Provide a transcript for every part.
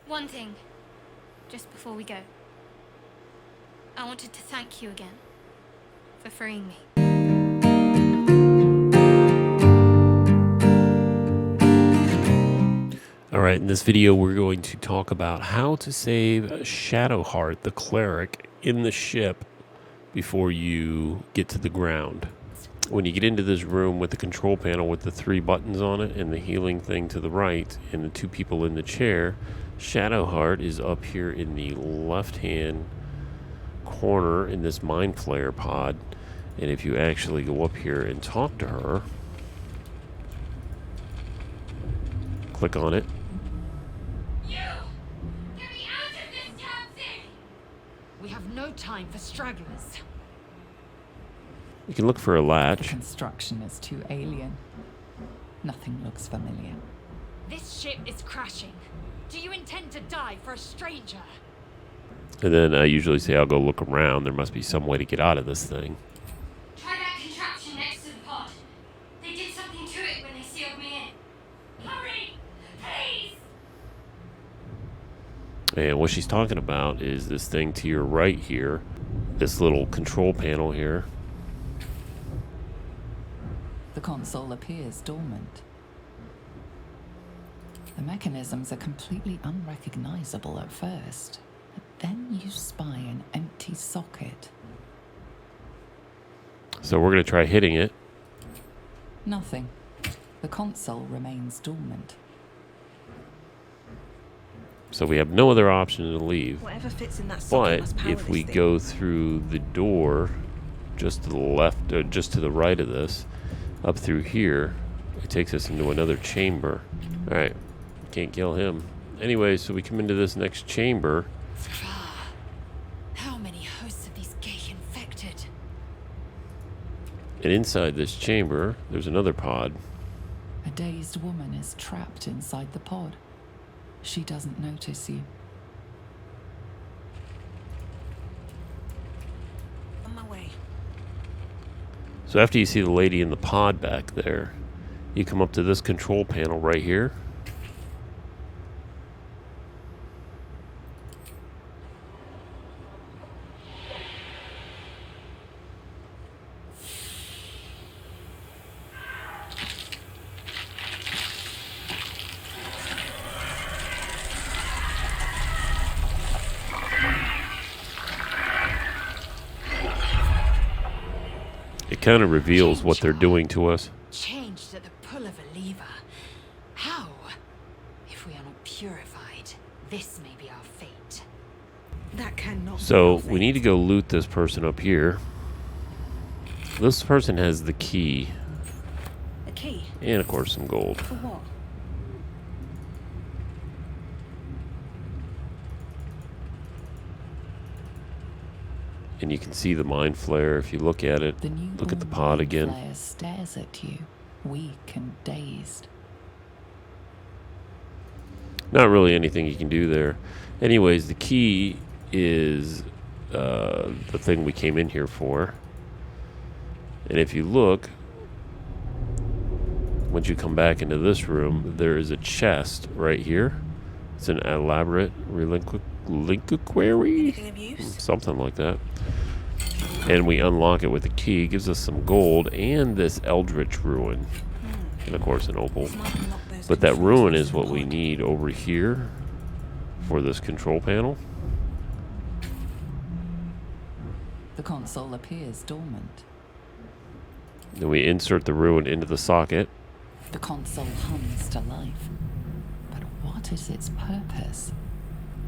One thing, just before we go. I wanted to thank you again for freeing me. Alright, in this video we're going to talk about how to save Shadowheart, the cleric, in the ship before you get to the ground. When you get into this room with the control panel with the 3 buttons on it and the healing thing to the right and the 2 people in the chair, Shadowheart is up here in the left-hand corner in this mind flare pod. And if you actually go up here and talk to her, click on it. You! Get me out of this damn thing! We have no time for stragglers. You can look for a The latch. construction is too alien. Nothing looks familiar. This ship is crashing. Do you intend to die for a stranger? And then I usually say I'll go look around. There must be some way to get out of this thing. Try that contraption next to the pod. They did something to it when they sealed me in. Hurry! Please! And what she's talking about is this thing to your right here. This little control panel here. The console appears dormant. The mechanisms are completely unrecognizable at first, but then you spy an empty socket. So we're going to try hitting it. Nothing. The console remains dormant. So we have no other option to leave. Whatever fits in that socket But must power if we this thing. go through the door just to the left, or just to the right of this, up through here, it takes us into another chamber. Alright, can't kill him. Anyway, so we come into this next chamber. How many hosts of these gay infected? And inside this chamber, there's another pod. A dazed woman is trapped inside the pod. She doesn't notice you. On my way. So after you see the lady in the pod back there, you come up to this control panel right here. It kind of reveals what they're doing to us. Changed at the pull of a lever. How? If we are not purified, this may be our fate. That cannot So be our we need to fate. go loot this person up here. This person has the key A key? and of course some gold. For what? And you can see the mind flare if you look at it. The newborn Look at the pod mind again. flare stares at you, weak and dazed. Not really anything you can do there. Anyways, the key is the thing we came in here for. And if you look, once you come back into this room, there is a chest right here. It's an elaborate reliquary, Anything of use? something like that. And we unlock it with a key. It gives us some gold and this eldritch ruin. And of course an opal. This might unlock those But that controls ruin to is the what we pod. need over here for this control panel. The console appears dormant. Then we insert the ruin into the socket. The console hums to life. But what is its purpose?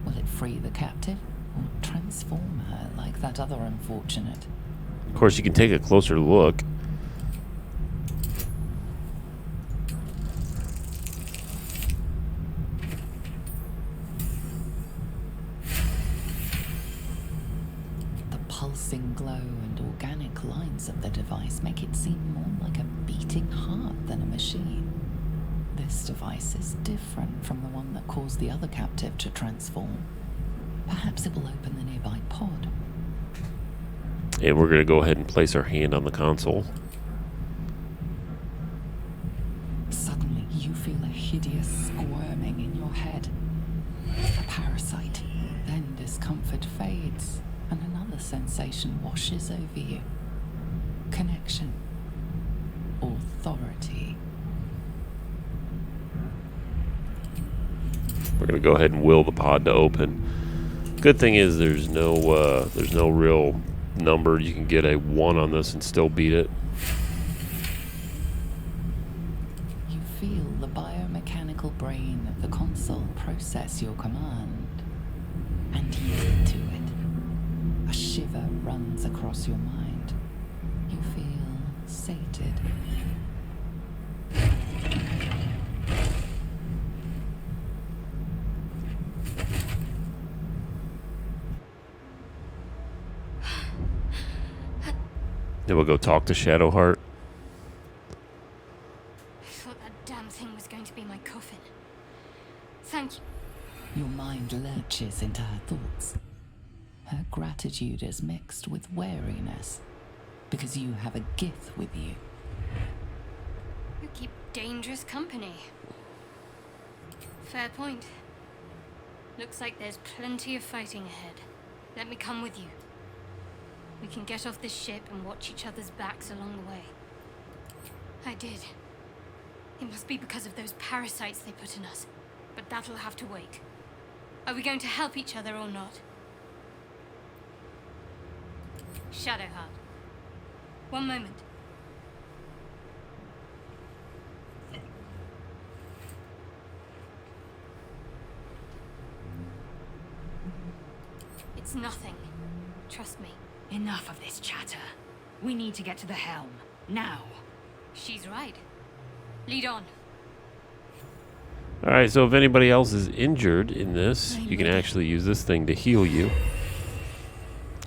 Will it free the captive or transform her like that other unfortunate? Of course, you can take a closer look. The pulsing glow and organic lines of the device make it seem more like a beating heart than a machine. This device is different from the one that caused the other captive to transform. Perhaps it will open the nearby pod. And we're going to go ahead and place our hand on the console. Suddenly, you feel a hideous squirming in your head. A parasite. Then discomfort fades, and another sensation washes over you. Connection. Authority. We're gonna go ahead and will the pod to open. Good thing is there's no real number. You can get a 1 on this and still beat it. You feel the biomechanical brain of the console process your command and yield to it. A shiver runs across your mind. You feel sated. Then we'll go talk to Shadowheart. I thought that damn thing was going to be my coffin. Thank you. Your mind lurches into her thoughts. Her gratitude is mixed with wariness, because you have a Gith with you. You keep dangerous company. Fair point. Looks like there's plenty of fighting ahead. Let me come with you. We can get off this ship and watch each other's backs along the way. I did. It must be because of those parasites they put in us. But that'll have to wait. Are we going to help each other or not? Shadowheart. One moment. It's nothing. Trust me. Enough of this chatter. We need to get to the helm. Now. She's right. Lead on. Alright, so if anybody else is injured in this, you can actually use this thing to heal you.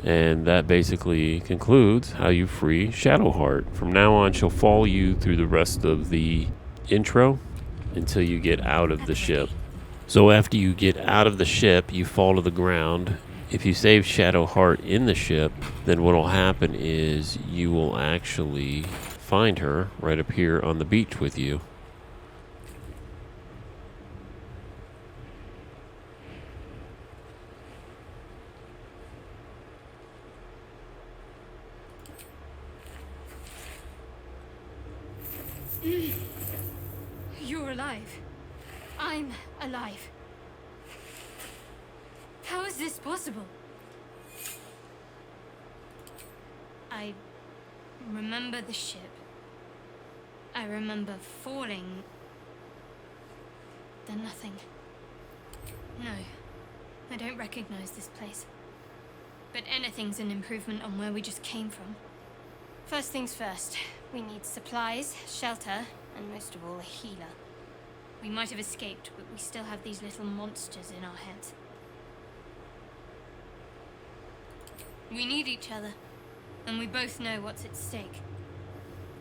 And that basically concludes how you free Shadowheart. From now on, she'll follow you through the rest of the intro until you get out of the ship. So after you get out of the ship, you fall to the ground. If you save Shadowheart in the ship, then what will happen is you will actually find her right up here on the beach with you. You're alive. I'm alive. How is this possible? I remember the ship. I remember falling. Then nothing. No, I don't recognize this place. But anything's an improvement on where we just came from. First things first, we need supplies, shelter, and most of all, a healer. We might have escaped, but we still have these little monsters in our heads. We need each other, and we both know what's at stake.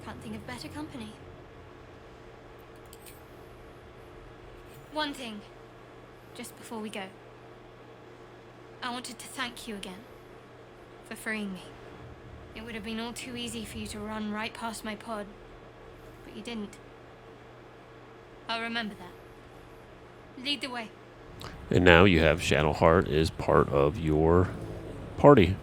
Can't think of better company. One thing, just before we go. I wanted to thank you again for freeing me. It would have been all too easy for you to run right past my pod, but you didn't. I'll remember that. Lead the way. And now you have Shadowheart as part of your party.